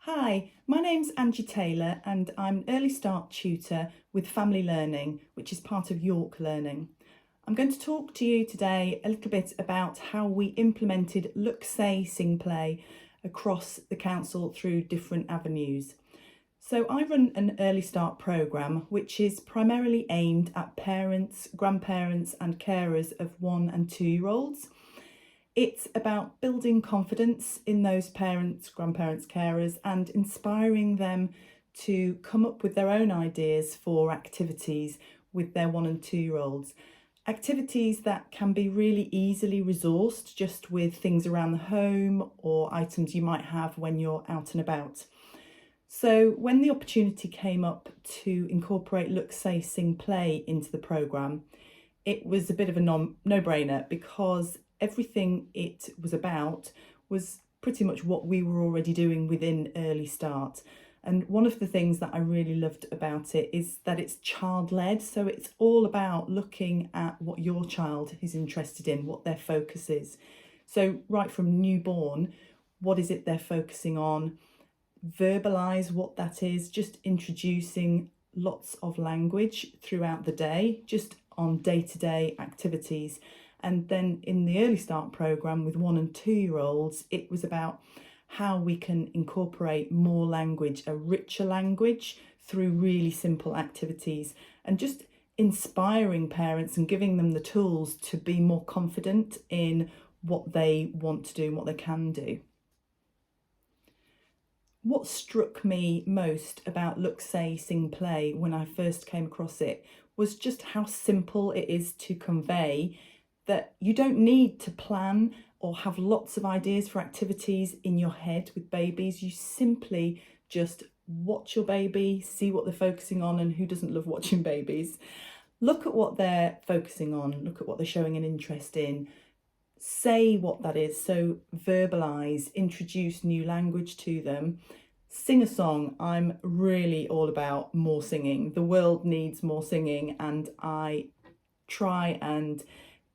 Hi, my name's Angie Taylor and I'm an early start tutor with Family Learning, which is part of York Learning. I'm going to talk to you today a little bit about how we implemented Look, Say, Sing, Play across the council through different avenues. So I run an early start programme which is primarily aimed at parents, grandparents and carers of 1 and 2-year-olds. It's about building confidence in those parents, grandparents, carers, and inspiring them to come up with their own ideas for activities with their 1 and 2-year-olds. Activities that can be really easily resourced just with things around the home or items you might have when you're out and about. So when the opportunity came up to incorporate Look, Say, Sing, Play into the programme, it was a bit of a no-brainer because everything it was about was pretty much what we were already doing within Early Start. And one of the things that I really loved about it is that it's child-led, so it's all about looking at what your child is interested in, what their focus is. So right from newborn, what is it they're focusing on? Verbalise what that is, just introducing lots of language throughout the day, just on day-to-day activities. And then in the Early Start programme with 1 and 2-year-olds, it was about how we can incorporate more language, a richer language, through really simple activities, and just inspiring parents and giving them the tools to be more confident in what they want to do and what they can do. What struck me most about Look, Say, Sing, Play when I first came across it was just how simple it is to convey that you don't need to plan or have lots of ideas for activities in your head with babies. You simply just watch your baby, see what they're focusing on, and who doesn't love watching babies? Look at what they're focusing on, look at what they're showing an interest in, say what that is, so verbalise, introduce new language to them. Sing a song. I'm really all about more singing. The world needs more singing, and I try and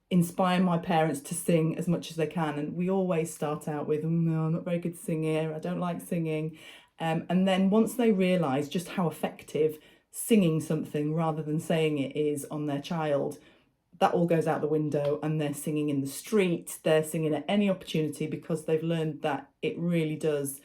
inspire my parents to sing as much as they can. And we always start out with, no, I'm not very good singer, I don't like singing. And then once they realise just how effective singing something rather than saying it is on their child, that all goes out the window and they're singing in the street, they're singing at any opportunity because they've learned that it really does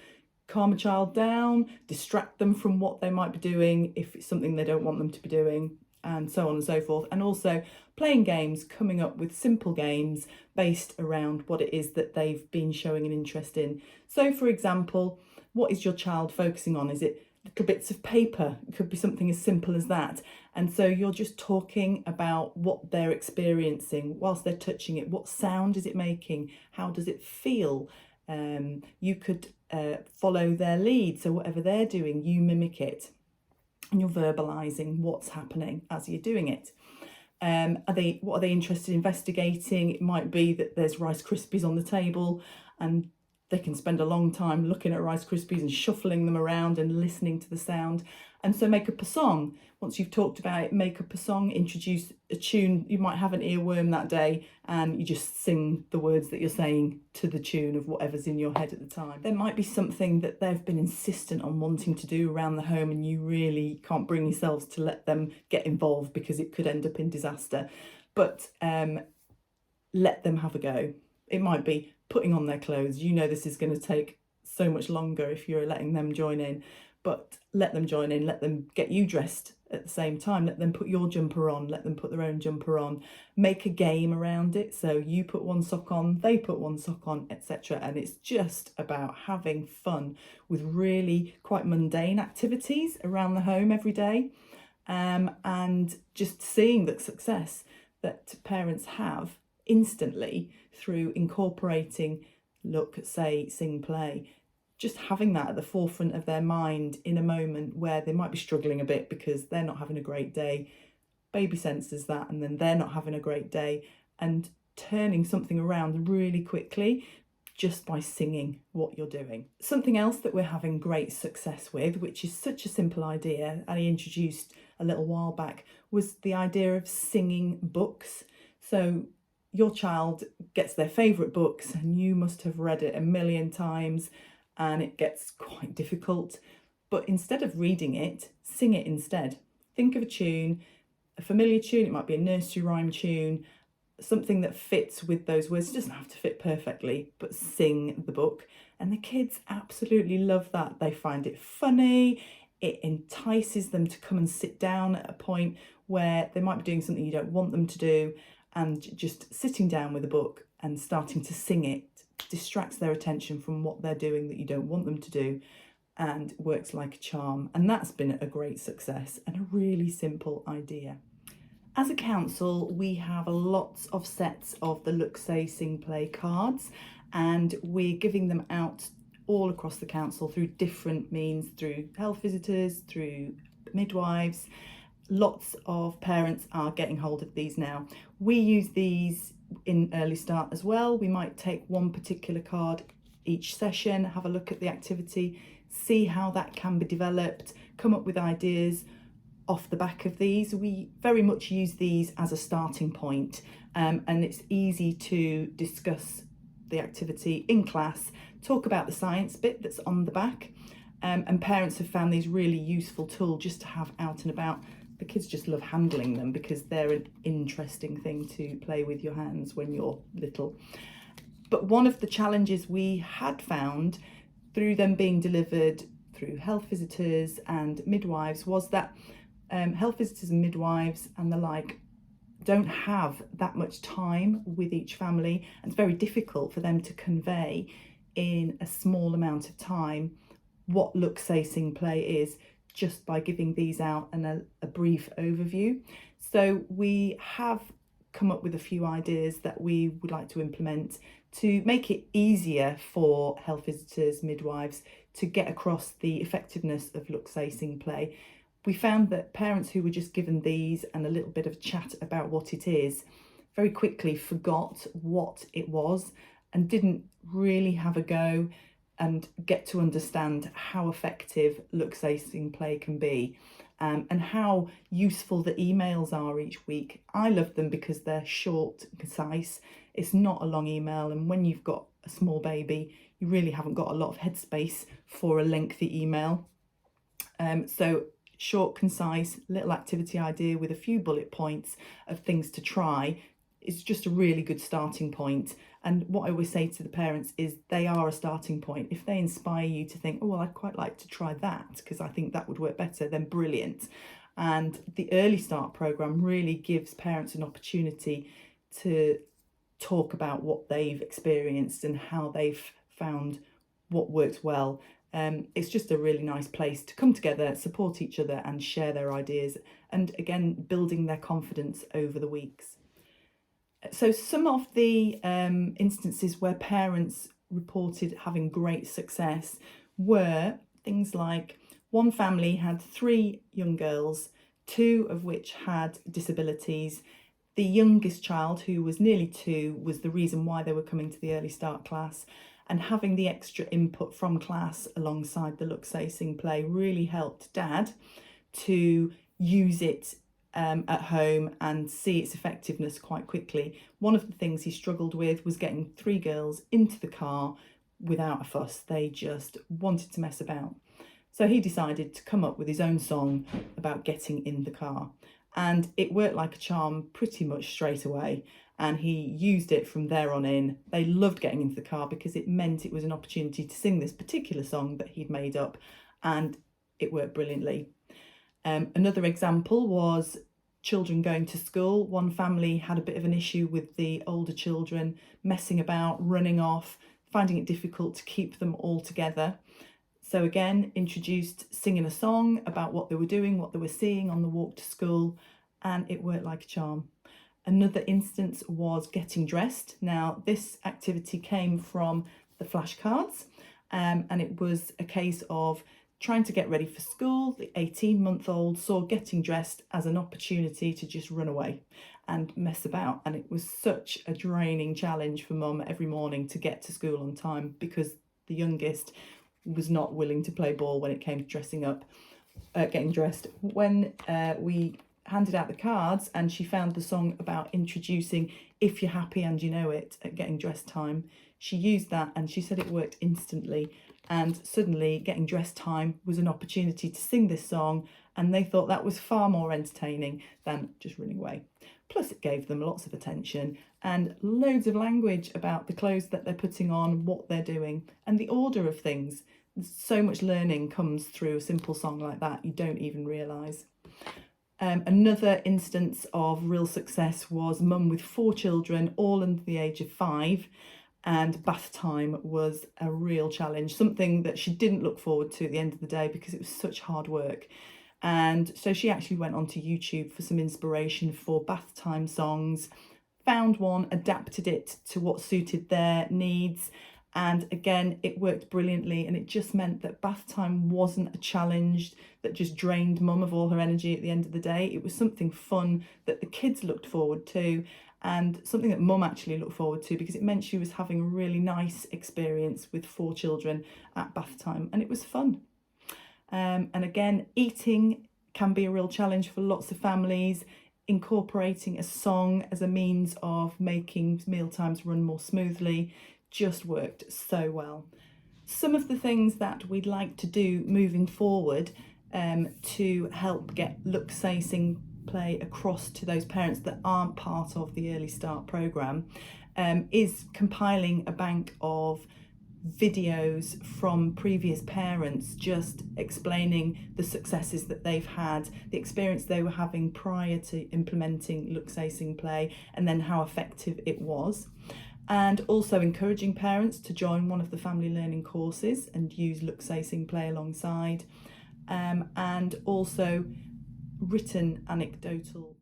calm a child down, distract them from what they might be doing if it's something they don't want them to be doing, and so on and so forth. And also playing games, coming up with simple games based around what it is that they've been showing an interest in. So for example, what is your child focusing on? Is it little bits of paper? It could be something as simple as that. And so you're just talking about what they're experiencing whilst they're touching it. What sound is it making? How does it feel? You could follow their lead. So whatever they're doing, you mimic it. And you're verbalising what's happening as you're doing it. What are they interested in investigating? It might be that there's Rice Krispies on the table and they can spend a long time looking at Rice Krispies and shuffling them around and listening to the sound. And so make up a song. Once you've talked about it, make up a song, introduce a tune. You might have an earworm that day and you just sing the words that you're saying to the tune of whatever's in your head at the time. There might be something that they've been insistent on wanting to do around the home and you really can't bring yourselves to let them get involved because it could end up in disaster. But let them have a go. It might be putting on their clothes. You know this is going to take so much longer if you're letting them join in, but let them join in, let them get you dressed at the same time, let them put your jumper on, let them put their own jumper on, make a game around it, so you put one sock on, they put one sock on, etc. And it's just about having fun with really quite mundane activities around the home every day, and just seeing the success that parents have instantly through incorporating Look, Say, Sing, Play. Just having that at the forefront of their mind in a moment where they might be struggling a bit because they're not having a great day. Baby senses that and then they're not having a great day, and turning something around really quickly just by singing what you're doing. Something else that we're having great success with, which is such a simple idea, and I introduced a little while back, was the idea of singing books. So your child gets their favourite books and you must have read it a million times and it gets quite difficult. But instead of reading it, sing it instead. Think of a tune, a familiar tune. It might be a nursery rhyme tune, something that fits with those words. It doesn't have to fit perfectly, but sing the book. And the kids absolutely love that. They find it funny. It entices them to come and sit down at a point where they might be doing something you don't want them to do, and just sitting down with a book and starting to sing it distracts their attention from what they're doing that you don't want them to do, and works like a charm. And that's been a great success and a really simple idea. As a council, we have lots of sets of the Look, Say, Sing, Play cards, and we're giving them out all across the council through different means, through health visitors, through midwives. Lots of parents are getting hold of these now. We use these in Early Start as well. We might take one particular card each session, have a look at the activity, see how that can be developed, come up with ideas off the back of these. We very much use these as a starting point, and it's easy to discuss the activity in class, talk about the science bit that's on the back, and parents have found these really useful tool just to have out and about. The kids just love handling them because they're an interesting thing to play with your hands when you're little. But one of the challenges we had found through them being delivered through health visitors and midwives was that health visitors and midwives and the like don't have that much time with each family, and it's very difficult for them to convey in a small amount of time what Look, Say, Sing, Play is, just by giving these out and a brief overview. So we have come up with a few ideas that we would like to implement to make it easier for health visitors, midwives to get across the effectiveness of Look, Say, Sing, Play. We found that parents who were just given these and a little bit of chat about what it is very quickly forgot what it was and didn't really have a go and get to understand how effective Look, Say, Sing, Play can be, and how useful the emails are each week. I love them because they're short and concise. It's not a long email, and when you've got a small baby, you really haven't got a lot of headspace for a lengthy email. So short, concise, little activity idea with a few bullet points of things to try is just a really good starting point. And what I always say to the parents is they are a starting point. If they inspire you to think, oh, well, I'd quite like to try that because I think that would work better, then brilliant. And the Early Start programme really gives parents an opportunity to talk about what they've experienced and how they've found what works well. It's just a really nice place to come together, support each other and share their ideas, and again, building their confidence over the weeks. So some of the instances where parents reported having great success were things like one family had 3 young girls, 2 of which had disabilities. The youngest child, who was nearly 2, was the reason why they were coming to the Early Start class, and having the extra input from class alongside the Look, Say, Sing, Play really helped Dad to use it at home and see its effectiveness quite quickly. One of the things he struggled with was getting 3 girls into the car without a fuss. They just wanted to mess about. So he decided to come up with his own song about getting in the car, and it worked like a charm pretty much straight away, and he used it from there on in. They loved getting into the car because it meant it was an opportunity to sing this particular song that he'd made up, and it worked brilliantly. Another example was children going to school. One family had a bit of an issue with the older children messing about, running off, finding it difficult to keep them all together. So again, introduced singing a song about what they were doing, what they were seeing on the walk to school, and it worked like a charm. Another instance was getting dressed. Now, this activity came from the flashcards, and it was a case of trying to get ready for school. The 18-month-old saw getting dressed as an opportunity to just run away and mess about. And it was such a draining challenge for mum every morning to get to school on time because the youngest was not willing to play ball when it came to dressing up, getting dressed. When we handed out the cards and she found the song about introducing If You're Happy and You Know It at getting dressed time, she used that and she said it worked instantly. And suddenly getting dress time was an opportunity to sing this song, and they thought that was far more entertaining than just running away. Plus it gave them lots of attention and loads of language about the clothes that they're putting on, what they're doing, and the order of things. So much learning comes through a simple song like that, you don't even realise. Another instance of real success was mum with 4 children, all under the age of 5, and bath time was a real challenge, something that she didn't look forward to at the end of the day because it was such hard work. And so she actually went onto YouTube for some inspiration for bath time songs, found one, adapted it to what suited their needs, and again it worked brilliantly. And it just meant that bath time wasn't a challenge that just drained mum of all her energy at the end of the day. It was something fun that the kids looked forward to, and something that mum actually looked forward to, because it meant she was having a really nice experience with 4 children at bath time, and it was fun. And again, eating can be a real challenge for lots of families. Incorporating a song as a means of making meal times run more smoothly just worked so well. Some of the things that we'd like to do moving forward to help get Look, Say, Sing, Play across to those parents that aren't part of the Early Start programme is compiling a bank of videos from previous parents, just explaining the successes that they've had, the experience they were having prior to implementing Look, Say, Sing, Play, and then how effective it was. And also encouraging parents to join one of the family learning courses and use Look, Say, Sing, Play alongside. And also written anecdotal.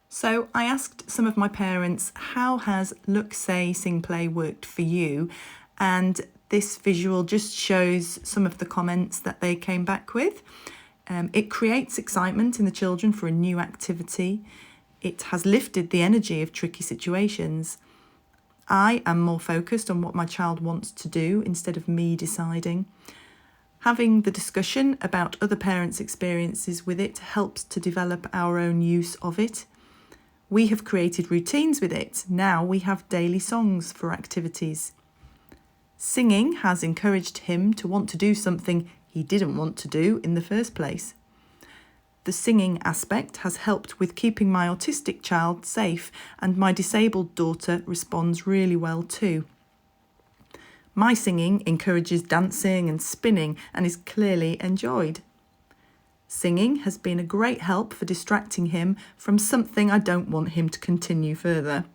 So I asked some of my parents, how has Look, Say, Sing, Play worked for you? And this visual just shows some of the comments that they came back with. It creates excitement in the children for a new activity. It has lifted the energy of tricky situations. I am more focused on what my child wants to do instead of me deciding. Having the discussion about other parents' experiences with it helps to develop our own use of it. We have created routines with it. Now we have daily songs for activities. Singing has encouraged him to want to do something he didn't want to do in the first place. The singing aspect has helped with keeping my autistic child safe, and my disabled daughter responds really well too. My singing encourages dancing and spinning and is clearly enjoyed. Singing has been a great help for distracting him from something I don't want him to continue further.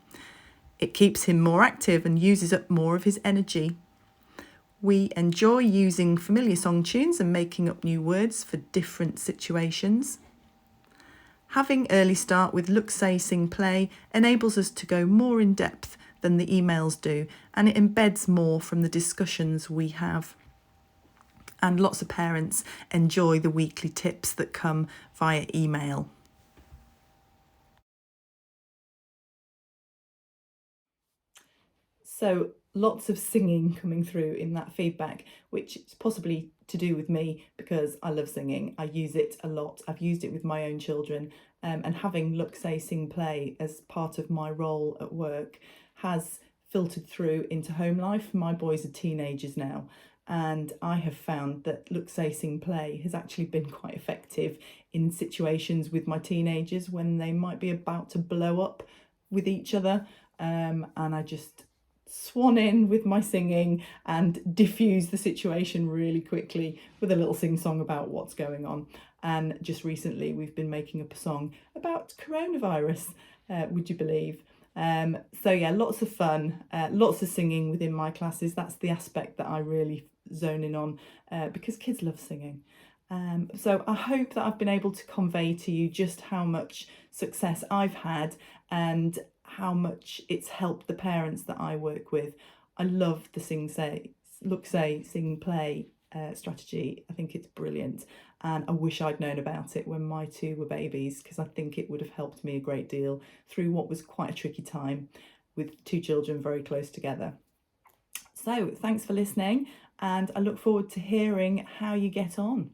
It keeps him more active and uses up more of his energy. We enjoy using familiar song tunes and making up new words for different situations. Having Early Start with Look, Say, Sing, Play enables us to go more in depth than the emails do, and it embeds more from the discussions we have. And lots of parents enjoy the weekly tips that come via email. So lots of singing coming through in that feedback, which is possibly to do with me because I love singing. I use it a lot. I've used it with my own children, and having Look, Say, Sing, Play as part of my role at work has filtered through into home life. My boys are teenagers now, and I have found that Look, Say, Sing, Play has actually been quite effective in situations with my teenagers when they might be about to blow up with each other, and I just swan in with my singing and diffuse the situation really quickly with a little sing song about what's going on. And just recently we've been making up a song about coronavirus, would you believe? So yeah, lots of fun, lots of singing within my classes. That's the aspect that I really zone in on, because kids love singing. So I hope that I've been able to convey to you just how much success I've had and how much it's helped the parents that I work with. I love the Look, Say, Sing, Play strategy. I think it's brilliant, and I wish I'd known about it when my 2 were babies, because I think it would have helped me a great deal through what was quite a tricky time with 2 children very close together. So thanks for listening, and I look forward to hearing how you get on.